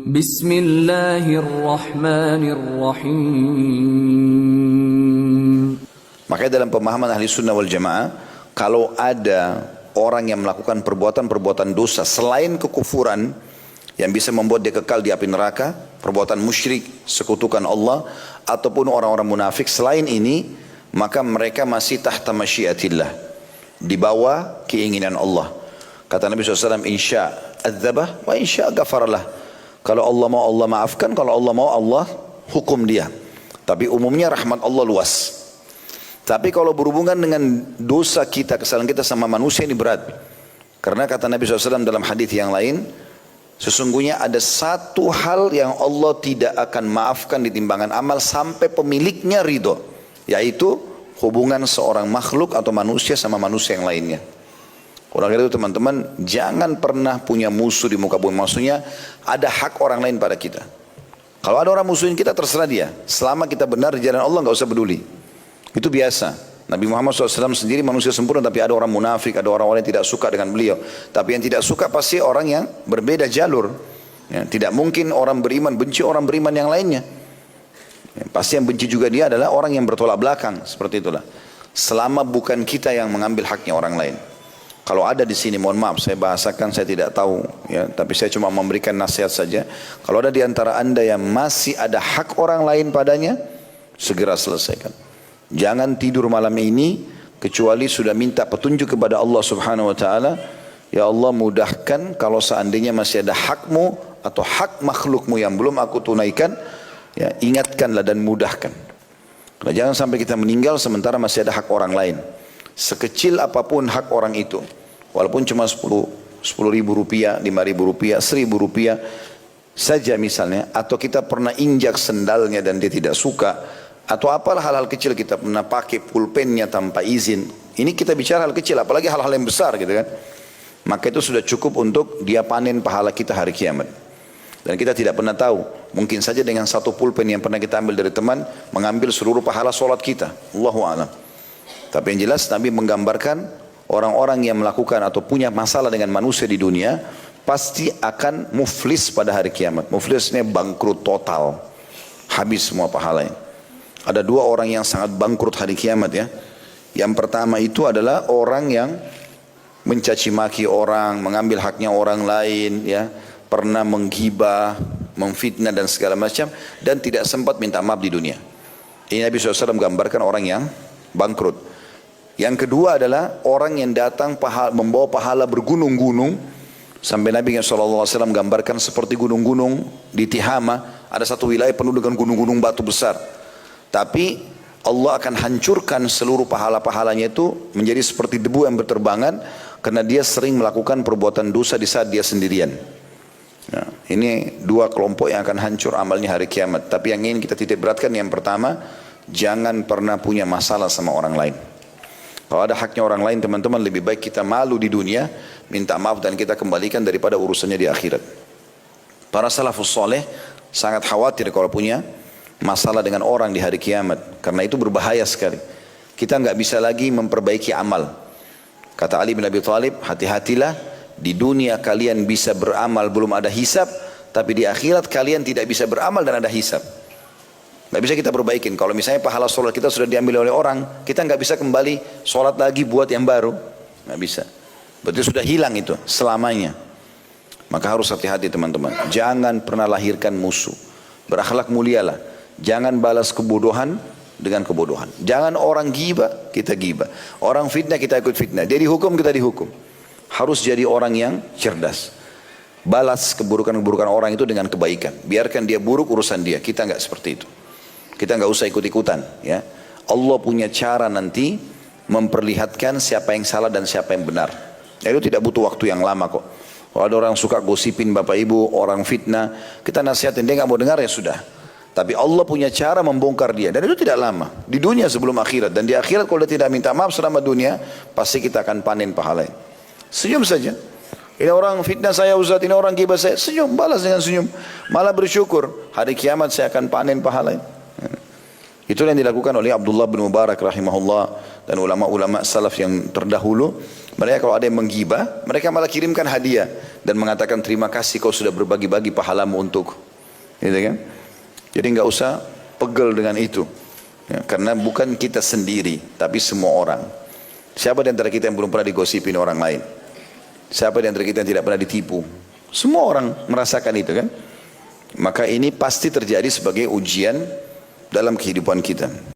Bismillahirrahmanirrahim. Makanya dalam pemahaman ahli sunnah wal jamaah, kalau ada orang yang melakukan perbuatan-perbuatan dosa selain kekufuran yang bisa membuat dia kekal di api neraka, perbuatan musyrik, sekutukan Allah, ataupun orang-orang munafik selain ini, maka mereka masih tahta masyiatillah, di bawah keinginan Allah. Kata Nabi SAW, insya adzabah wa insya ghafarlah. Kalau Allah mau Allah maafkan, kalau Allah mau Allah hukum dia. Tapi umumnya rahmat Allah luas. Tapi kalau berhubungan dengan dosa kita, kesalahan kita sama manusia ini berat. Karena kata Nabi SAW dalam hadis yang lain, sesungguhnya ada satu hal yang Allah tidak akan maafkan di timbangan amal sampai pemiliknya ridho, yaitu hubungan seorang makhluk atau manusia sama manusia yang lainnya. Oleh karena itu teman-teman, jangan pernah punya musuh di muka bumi. Maksudnya ada hak orang lain pada kita. Kalau ada orang musuhin kita, terserah dia. Selama kita benar di jalan Allah, nggak usah peduli. Itu biasa. Nabi Muhammad SAW sendiri manusia sempurna, tapi ada orang munafik, ada orang-orang yang tidak suka dengan beliau. Tapi yang tidak suka pasti orang yang berbeda jalur. Ya, tidak mungkin orang beriman benci orang beriman yang lainnya. Ya, pasti yang benci juga dia adalah orang yang bertolak belakang. Seperti itulah. Selama bukan kita yang mengambil haknya orang lain. Kalau ada di sini, mohon maaf, saya bahasakan, saya tidak tahu, ya, tapi saya cuma memberikan nasihat saja. Kalau ada di antara anda yang masih ada hak orang lain padanya, segera selesaikan. Jangan tidur malam ini kecuali sudah minta petunjuk kepada Allah Subhanahu Wa Taala. Ya Allah, mudahkan kalau seandainya masih ada hakmu atau hak makhlukmu yang belum aku tunaikan, ya, ingatkanlah dan mudahkan. Karena jangan sampai kita meninggal sementara masih ada hak orang lain. Sekecil apapun hak orang itu, walaupun cuma 10 ribu rupiah, 5 ribu rupiah, 1.000 rupiah saja misalnya, atau kita pernah injak sendalnya dan dia tidak suka, atau apalah hal-hal kecil, kita pernah pakai pulpennya tanpa izin. Ini kita bicara hal kecil, apalagi hal-hal yang besar gitu kan. Maka itu sudah cukup untuk dia panen pahala kita hari kiamat. Dan kita tidak pernah tahu, mungkin saja dengan satu pulpen yang pernah kita ambil dari teman, mengambil seluruh pahala solat kita. Allahu a'lam. Tapi yang jelas Nabi menggambarkan orang-orang yang melakukan atau punya masalah dengan manusia di dunia pasti akan muflis pada hari kiamat. Muflisnya bangkrut total, habis semua pahalanya. Ada dua orang yang sangat bangkrut hari kiamat ya. Yang pertama itu adalah orang yang mencaci maki orang, mengambil haknya orang lain, ya, pernah menghibah, memfitnah dan segala macam, dan tidak sempat minta maaf di dunia. Ini Nabi SAW menggambarkan orang yang bangkrut. Yang kedua adalah orang yang datang membawa pahala bergunung-gunung. Sampai Nabi SAW gambarkan seperti gunung-gunung di Tihama. Ada satu wilayah penuh dengan gunung-gunung batu besar. Tapi Allah akan hancurkan seluruh pahala-pahalanya itu menjadi seperti debu yang berterbangan. Karena dia sering melakukan perbuatan dosa di saat dia sendirian. Nah, ini dua kelompok yang akan hancur amalnya hari kiamat. Tapi yang ingin kita titik beratkan yang pertama, jangan pernah punya masalah sama orang lain. Kalau ada haknya orang lain teman-teman, lebih baik kita malu di dunia, minta maaf dan kita kembalikan daripada urusannya di akhirat. Para salafus soleh sangat khawatir kalau punya masalah dengan orang di hari kiamat. Karena itu berbahaya sekali. Kita nggak bisa lagi memperbaiki amal. Kata Ali bin Abi Thalib, hati-hatilah, di dunia kalian bisa beramal belum ada hisab, tapi di akhirat kalian tidak bisa beramal dan ada hisab. Nggak bisa kita perbaikin. Kalau misalnya pahala sholat kita sudah diambil oleh orang, kita nggak bisa kembali sholat lagi buat yang baru. Nggak bisa. Berarti sudah hilang itu selamanya. Maka harus hati-hati teman-teman. Jangan pernah lahirkan musuh. Berakhlak mulialah. Jangan balas kebodohan dengan kebodohan. Jangan orang gibah, kita gibah. Orang fitnah, kita ikut fitnah. Dia dihukum, kita dihukum. Harus jadi orang yang cerdas. Balas keburukan-keburukan orang itu dengan kebaikan. Biarkan dia buruk, urusan dia. Kita nggak seperti itu. Kita nggak usah ikut-ikutan, ya. Allah punya cara nanti memperlihatkan siapa yang salah dan siapa yang benar. Itu tidak butuh waktu yang lama kok. Kalau ada orang suka gosipin bapak ibu, orang fitnah, kita nasihatin, dia nggak mau dengar ya sudah. Tapi Allah punya cara membongkar dia, dan itu tidak lama. Di dunia sebelum akhirat, dan di akhirat kalau dia tidak minta maaf selama dunia, pasti kita akan panen pahalanya. Senyum saja. Ini orang fitnah saya Ustaz, ini orang gibah saya, senyum, balas dengan senyum. Malah bersyukur, hari kiamat saya akan panen pahalanya. Itulah yang dilakukan oleh Abdullah bin Mubarak rahimahullah dan ulama-ulama salaf yang terdahulu. Mereka kalau ada yang menggibah, mereka malah kirimkan hadiah dan mengatakan terima kasih kau sudah berbagi-bagi pahalamu untuk, gitu kan? Jadi nggak usah pegel dengan itu, ya, karena bukan kita sendiri, tapi semua orang. Siapa di antara kita yang belum pernah digosipin orang lain? Siapa di antara kita yang tidak pernah ditipu? Semua orang merasakan itu kan? Maka ini pasti terjadi sebagai ujian dalam kehidupan kita.